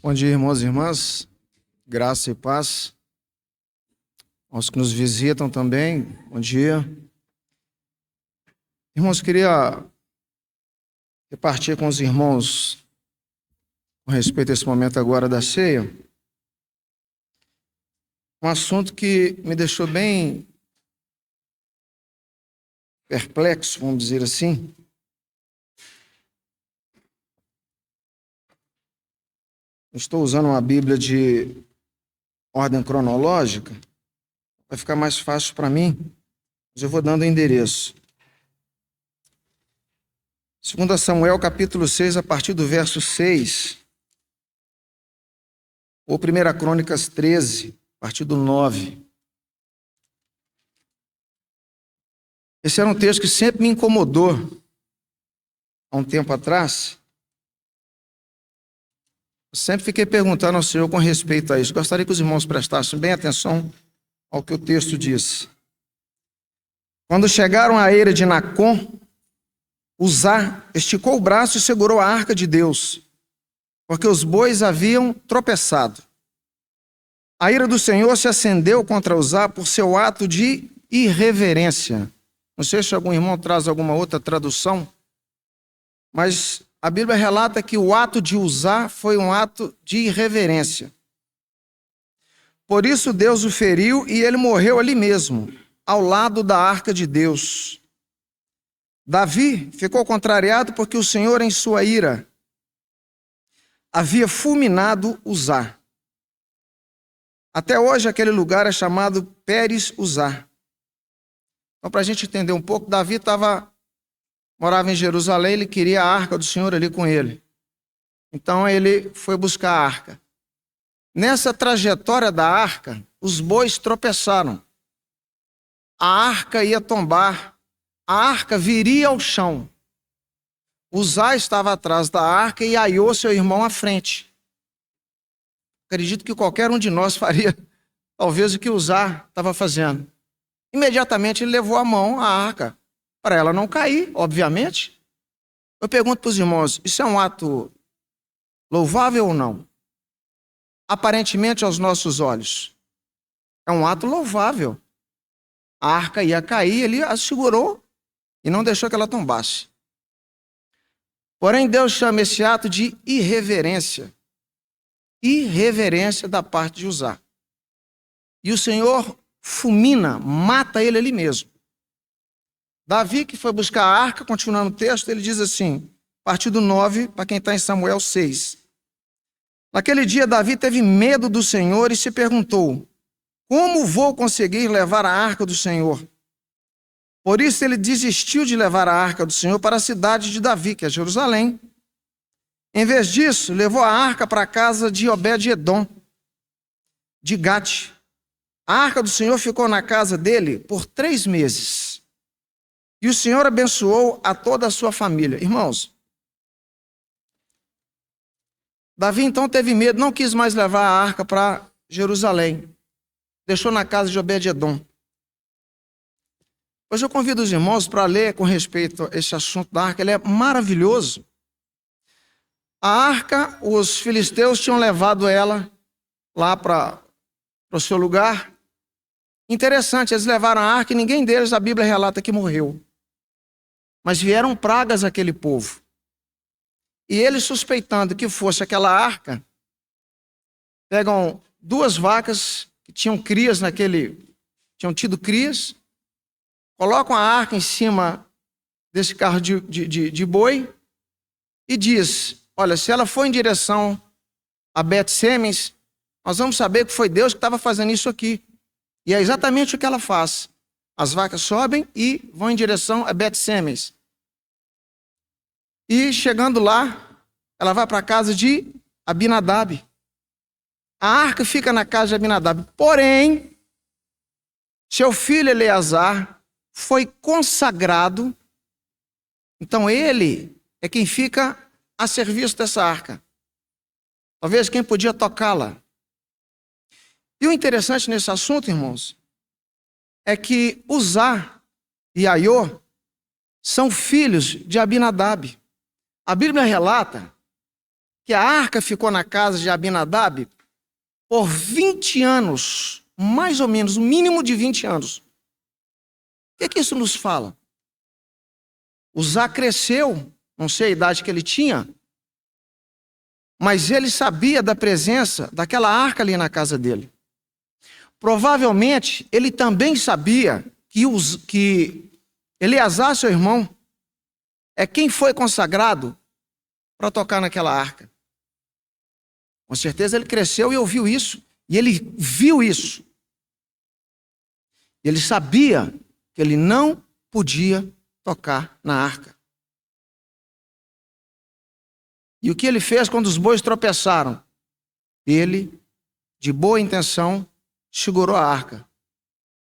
Bom dia, irmãos e irmãs, graça e paz. Aos que nos visitam também, bom dia. Irmãos, queria repartir com os irmãos, com respeito a esse momento agora da ceia, um assunto que me deixou bem perplexo, vamos dizer assim. Estou usando uma Bíblia de ordem cronológica, vai ficar mais fácil para mim, mas eu vou dando o endereço. 2 Samuel, capítulo 6, a partir do verso 6, ou 1 Crônicas 13, a partir do 9. Esse era um texto que sempre me incomodou há um tempo atrás. Eu sempre fiquei perguntando ao Senhor com respeito a isso. Gostaria que os irmãos prestassem bem atenção ao que o texto diz. Quando chegaram à eira de Nacon, Uzá esticou o braço e segurou a arca de Deus, porque os bois haviam tropeçado. A ira do Senhor se acendeu contra Uzá por seu ato de irreverência. Não sei se algum irmão traz alguma outra tradução, mas a Bíblia relata que o ato de Uzá foi um ato de irreverência. Por isso Deus o feriu e ele morreu ali mesmo, ao lado da arca de Deus. Davi ficou contrariado porque o Senhor, em sua ira, havia fulminado Uzá. Até hoje aquele lugar é chamado Pérez-Uzá. Então, para a gente entender um pouco, Davi morava em Jerusalém, ele queria a arca do Senhor ali com ele. Então ele foi buscar a arca. Nessa trajetória da arca, os bois tropeçaram. A arca ia tombar, a arca viria ao chão. Uzá estava atrás da arca e Aiô, seu irmão, à frente. Acredito que qualquer um de nós faria, talvez, o que Uzá estava fazendo. Imediatamente ele levou a mão à arca, para ela não cair, obviamente. Eu pergunto para os irmãos, isso é um ato louvável ou não? Aparentemente, aos nossos olhos, é um ato louvável. A arca ia cair, ele a segurou e não deixou que ela tombasse. Porém, Deus chama esse ato de irreverência. Irreverência da parte de Uzá. E o Senhor fulmina, mata ele ali mesmo. Davi, que foi buscar a arca, continuando o texto, ele diz assim, a partir do 9, para quem está em Samuel 6. Naquele dia, Davi teve medo do Senhor e se perguntou, como vou conseguir levar a arca do Senhor? Por isso ele desistiu de levar a arca do Senhor para a cidade de Davi, que é Jerusalém. Em vez disso, levou a arca para a casa de Obed-edom, de Gate. A arca do Senhor ficou na casa dele por 3 meses. E o Senhor abençoou a toda a sua família. Irmãos, Davi então teve medo, não quis mais levar a arca para Jerusalém. Deixou na casa de Obed-edom. Hoje eu convido os irmãos para ler com respeito a esse assunto da arca. Ele é maravilhoso. A arca, os filisteus tinham levado ela lá para o seu lugar. Interessante, eles levaram a arca e ninguém deles, a Bíblia relata que morreu. Mas vieram pragas àquele povo. E eles, suspeitando que fosse aquela arca, pegam 2 vacas que tinham crias tinham tido crias, colocam a arca em cima desse carro de boi e diz, olha, se ela for em direção a Bet-Semes, nós vamos saber que foi Deus que estava fazendo isso aqui. E é exatamente o que ela faz. As vacas sobem e vão em direção a Bet-Semes. E chegando lá, ela vai para a casa de Abinadab. A arca fica na casa de Abinadab. Porém, seu filho Eleazar foi consagrado. Então ele é quem fica a serviço dessa arca. Talvez quem podia tocá-la. E o interessante nesse assunto, irmãos, é que Uzá e Aiô são filhos de Abinadab. A Bíblia relata que a arca ficou na casa de Abinadab por 20 anos, mais ou menos, um mínimo de 20 anos. O que isso nos fala? Uzá cresceu, não sei a idade que ele tinha, mas ele sabia da presença daquela arca ali na casa dele. Provavelmente, ele também sabia que Eleazar, seu irmão, é quem foi consagrado para tocar naquela arca. Com certeza ele cresceu e ouviu isso, e ele viu isso. Ele sabia que ele não podia tocar na arca. E o que ele fez quando os bois tropeçaram? Ele, de boa intenção, segurou a arca.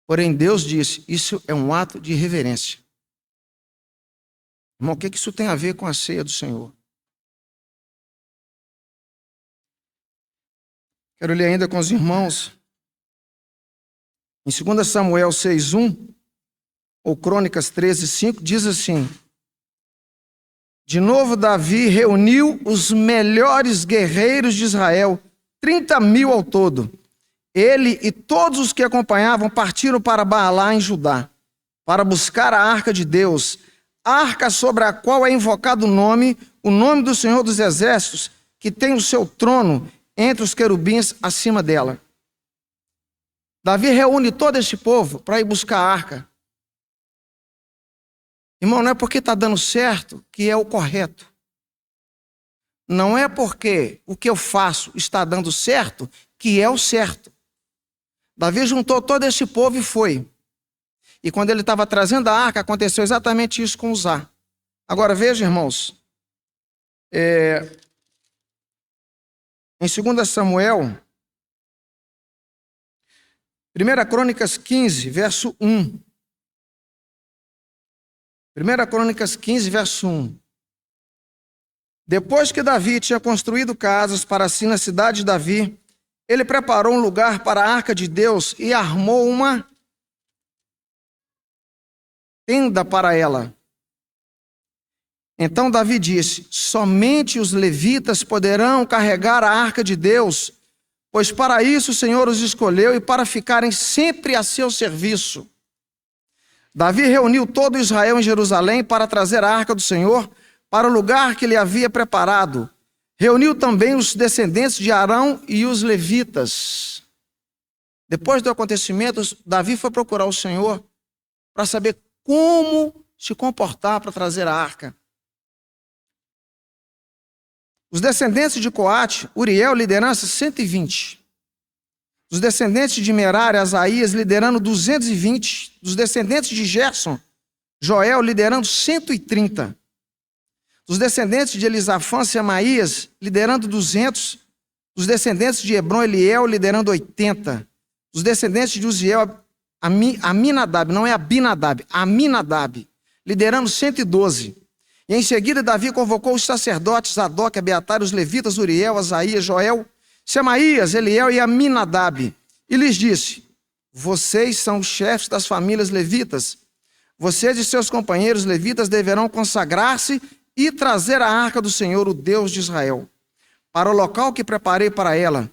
Porém, Deus disse, isso é um ato de reverência. Irmão, o que isso tem a ver com a ceia do Senhor? Quero ler ainda com os irmãos. Em 2 Samuel 6:1, ou Crônicas 13:5, diz assim: de novo Davi reuniu os melhores guerreiros de Israel, 30.000 ao todo. Ele e todos os que acompanhavam partiram para Baalá em Judá, para buscar a arca de Deus, a arca sobre a qual é invocado o nome do Senhor dos Exércitos, que tem o seu trono entre os querubins acima dela. Davi reúne todo este povo para ir buscar a arca. Irmão, não é porque está dando certo que é o correto. Não é porque o que eu faço está dando certo que é o certo. Davi juntou todo esse povo e foi. E quando ele estava trazendo a arca, aconteceu exatamente isso com Uzá. Agora veja, irmãos, em 2 Samuel, 1 Crônicas 15, verso 1. 1 Crônicas 15, verso 1. Depois que Davi tinha construído casas para si na cidade de Davi, ele preparou um lugar para a arca de Deus e armou uma tenda para ela. Então Davi disse: somente os levitas poderão carregar a arca de Deus, pois para isso o Senhor os escolheu e para ficarem sempre a seu serviço. Davi reuniu todo Israel em Jerusalém para trazer a arca do Senhor para o lugar que ele havia preparado. Reuniu também os descendentes de Arão e os levitas. Depois do acontecimento, Davi foi procurar o Senhor para saber como se comportar para trazer a arca. Os descendentes de Coate, Uriel, liderança 120. Os descendentes de Merari, Asaías, liderando 220. Os descendentes de Gerson, Joel, liderando 130. Os descendentes de Elisafã, Semaías, liderando 200. Os descendentes de Hebron, Eliel, liderando 80. Os descendentes de Uziel, Aminadab, não é Abinadab, Aminadab, liderando 112. E em seguida Davi convocou os sacerdotes Zadok, Abiatar, os levitas Uriel, Asaías, Joel, Semaías, Eliel e Aminadab, e lhes disse: vocês são os chefes das famílias levitas. Vocês e seus companheiros levitas deverão consagrar-se e trazer a arca do Senhor, o Deus de Israel, para o local que preparei para ela.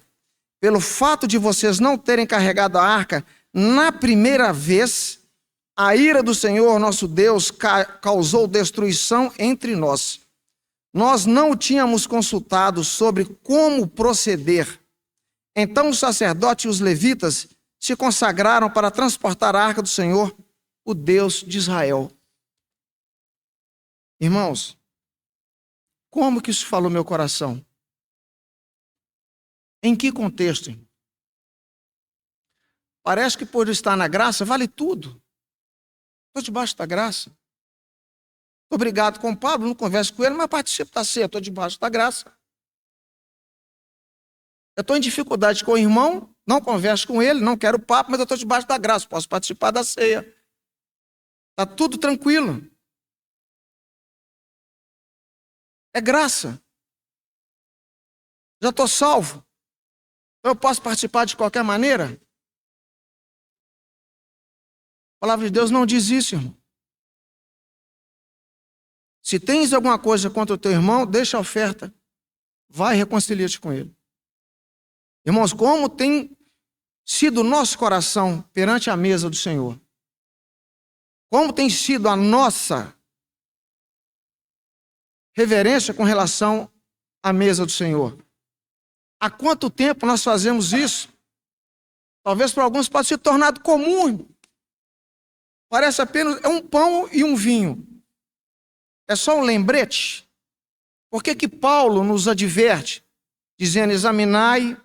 Pelo fato de vocês não terem carregado a arca na primeira vez, a ira do Senhor, nosso Deus, causou destruição entre nós. Nós não o tínhamos consultado sobre como proceder. Então os sacerdotes e os levitas se consagraram para transportar a arca do Senhor, o Deus de Israel. Irmãos, como que isso falou meu coração? Em que contexto? Parece que por estar na graça vale tudo. Estou debaixo da graça. Estou brigado com o Pablo, não converso com ele, mas participo da ceia, estou debaixo da graça. Eu estou em dificuldade com o irmão, não converso com ele, não quero papo, mas eu estou debaixo da graça, posso participar da ceia. Está tudo tranquilo. É graça. Já estou salvo. Então eu posso participar de qualquer maneira? A palavra de Deus não diz isso, irmão. Se tens alguma coisa contra o teu irmão, deixa a oferta. vai e reconcilia-te com ele. Irmãos, como tem sido o nosso coração perante a mesa do Senhor? Como tem sido a nossa reverência com relação à mesa do Senhor? Há quanto tempo nós fazemos isso? Talvez para alguns pode ser tornado comum. Parece apenas um pão e um vinho. É só um lembrete. Por que Paulo nos adverte, dizendo, examinai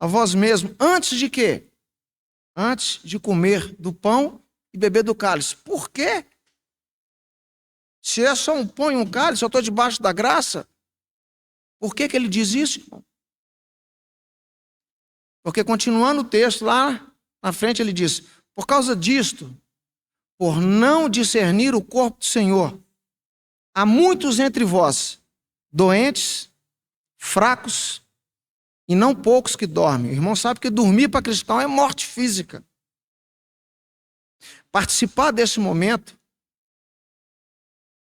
a vós mesmos, antes de quê? Antes de comer do pão e beber do cálice. Por quê? Se é só um pão e um cálice, eu estou debaixo da graça. Por que ele diz isso, irmão? Porque continuando o texto, lá na frente ele diz, por causa disto, por não discernir o corpo do Senhor, há muitos entre vós, doentes, fracos, e não poucos que dormem. O irmão sabe que dormir para cristão é morte física. Participar desse momento,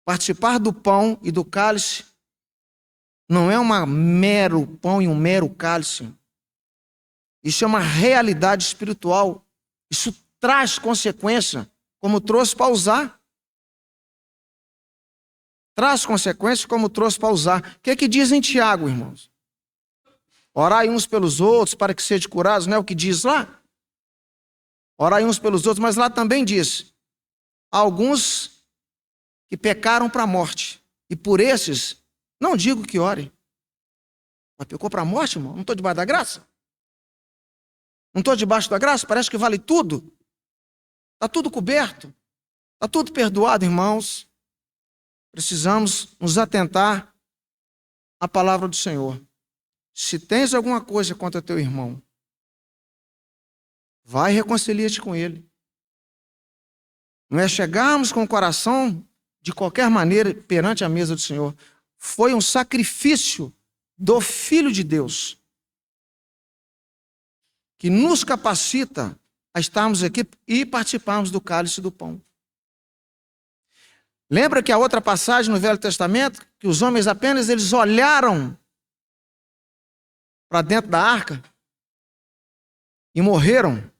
participar do pão e do cálice, não é um mero pão e um mero cálice. Isso é uma realidade espiritual. Isso traz consequência, como trouxe para usar. Traz consequências como trouxe para usar. O que diz em Tiago, irmãos? Orai uns pelos outros para que sejam curados, não é o que diz lá? Orai uns pelos outros, mas lá também diz, há alguns que pecaram para a morte, e por esses, não digo que orem. Mas pecou para a morte, irmão? Não estou debaixo da graça? Não estou debaixo da graça? Parece que vale tudo. Está tudo coberto. Está tudo perdoado, irmãos. Precisamos nos atentar à palavra do Senhor. Se tens alguma coisa contra teu irmão, vai e reconcilia-te com ele. Não é chegarmos com o coração de qualquer maneira perante a mesa do Senhor. Foi um sacrifício do Filho de Deus que nos capacita a estarmos aqui e participarmos do cálice e do pão. Lembra que a outra passagem no Velho Testamento, que os homens apenas eles olharam para dentro da arca e morreram?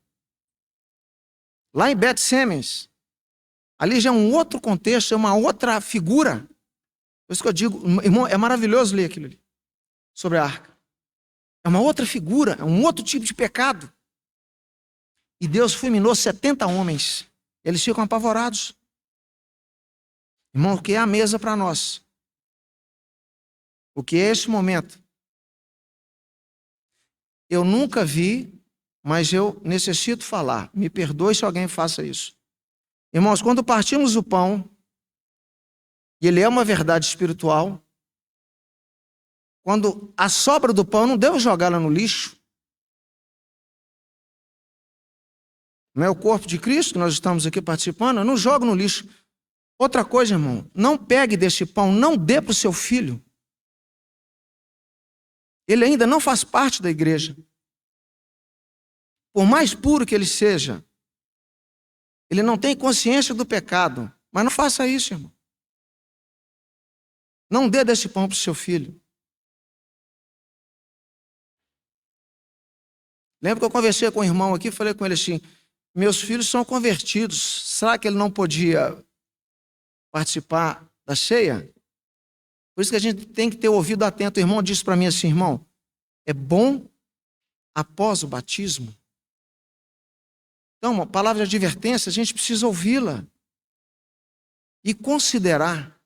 Lá em Bet-Semes, ali já é um outro contexto, é uma outra figura. Por isso que eu digo, irmão, é maravilhoso ler aquilo ali, sobre a arca. É uma outra figura, é um outro tipo de pecado. E Deus fulminou 70 homens. Eles ficam apavorados. Irmão, o que é a mesa para nós? O que é esse momento? Eu nunca vi, mas eu necessito falar. Me perdoe se alguém faça isso. Irmãos, quando partimos o pão, e ele é uma verdade espiritual, quando a sobra do pão, não devo jogá-la no lixo. Não é o corpo de Cristo que nós estamos aqui participando? Eu não jogo no lixo. Outra coisa, irmão, não pegue desse pão, não dê para o seu filho. Ele ainda não faz parte da igreja. Por mais puro que ele seja, ele não tem consciência do pecado. Mas não faça isso, irmão. Não dê desse pão para o seu filho. Lembra que eu conversei com um irmão aqui, falei com ele assim, meus filhos são convertidos, será que ele não podia participar da ceia? Por isso que a gente tem que ter o ouvido atento. O irmão disse para mim assim, irmão, é bom após o batismo. Então, uma palavra de advertência, a gente precisa ouvi-la e considerar.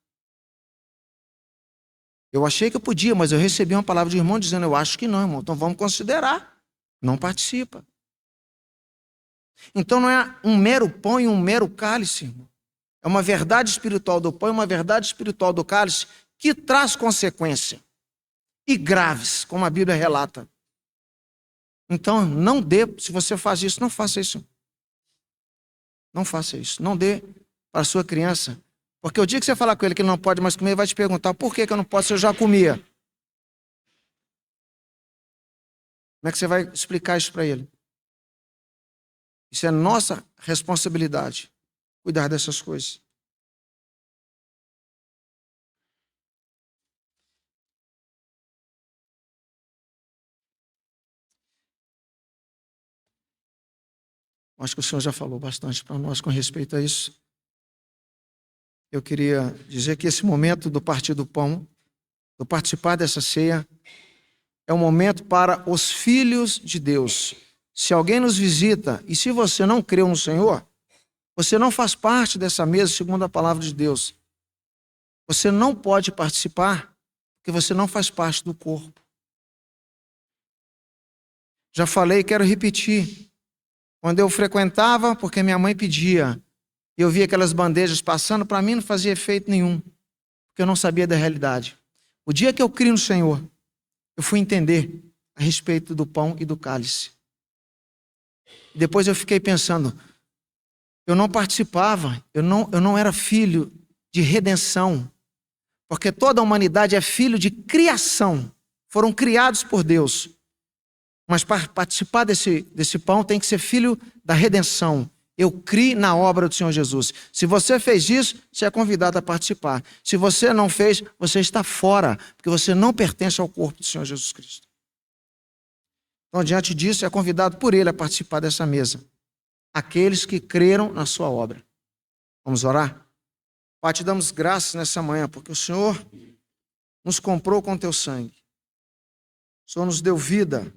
Eu achei que eu podia, mas eu recebi uma palavra de irmão dizendo, eu acho que não, irmão, então vamos considerar. Não participa. Então não é um mero pão e um mero cálice, irmão. É uma verdade espiritual do pão e uma verdade espiritual do cálice que traz consequência. E graves, como a Bíblia relata. Então não dê, se você faz isso, não faça isso. Não faça isso. Não dê para a sua criança. Porque o dia que você falar com ele que ele não pode mais comer, ele vai te perguntar, por que eu não posso, se eu já comia? Como é que você vai explicar isso para ele? Isso é nossa responsabilidade, cuidar dessas coisas. Acho que o Senhor já falou bastante para nós com respeito a isso. Eu queria dizer que esse momento do partir do pão, do participar dessa ceia, é um momento para os filhos de Deus. Se alguém nos visita e se você não creu no Senhor, você não faz parte dessa mesa segundo a palavra de Deus. Você não pode participar porque você não faz parte do corpo. Já falei, quero repetir. Quando eu frequentava, porque minha mãe pedia, e eu via aquelas bandejas passando, para mim não fazia efeito nenhum, porque eu não sabia da realidade. O dia que eu criei no Senhor, eu fui entender a respeito do pão e do cálice. Depois eu fiquei pensando, eu não participava, eu não era filho de redenção, porque toda a humanidade é filho de criação, foram criados por Deus. Mas para participar desse pão tem que ser filho da redenção. Eu criei na obra do Senhor Jesus. Se você fez isso, você é convidado a participar. Se você não fez, você está fora, porque você não pertence ao corpo do Senhor Jesus Cristo. Então, diante disso, é convidado por Ele a participar dessa mesa. Aqueles que creram na sua obra. Vamos orar? Pai, te damos graças nessa manhã, porque o Senhor nos comprou com teu sangue. O Senhor nos deu vida,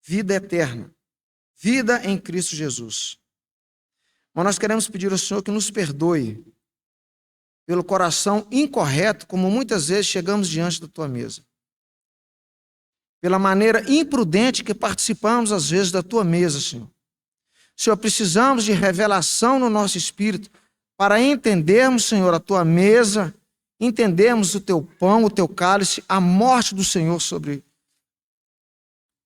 vida eterna, vida em Cristo Jesus. Mas nós queremos pedir ao Senhor que nos perdoe pelo coração incorreto, como muitas vezes chegamos diante da tua mesa. Pela maneira imprudente que participamos às vezes da tua mesa, Senhor. Senhor, precisamos de revelação no nosso espírito para entendermos, Senhor, a tua mesa, entendermos o teu pão, o teu cálice, a morte do Senhor sobre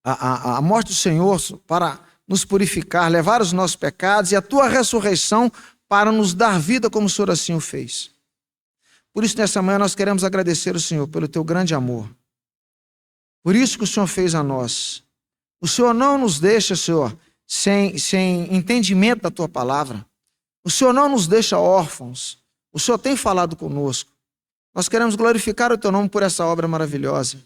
a morte do Senhor para nos purificar, levar os nossos pecados e a tua ressurreição para nos dar vida como o Senhor assim o fez. Por isso, nessa manhã, nós queremos agradecer ao Senhor pelo teu grande amor. Por isso que o Senhor fez a nós. O Senhor não nos deixa, Senhor, sem entendimento da tua palavra. O Senhor não nos deixa órfãos. O Senhor tem falado conosco. Nós queremos glorificar o teu nome por essa obra maravilhosa.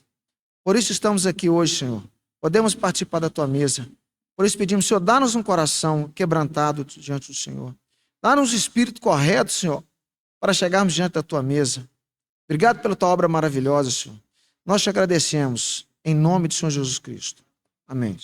Por isso estamos aqui hoje, Senhor. Podemos participar da tua mesa. Por isso pedimos, Senhor, dá-nos um coração quebrantado diante do Senhor. Dá-nos o espírito correto, Senhor, para chegarmos diante da tua mesa. Obrigado pela tua obra maravilhosa, Senhor. Nós te agradecemos em nome do Senhor Jesus Cristo. Amém.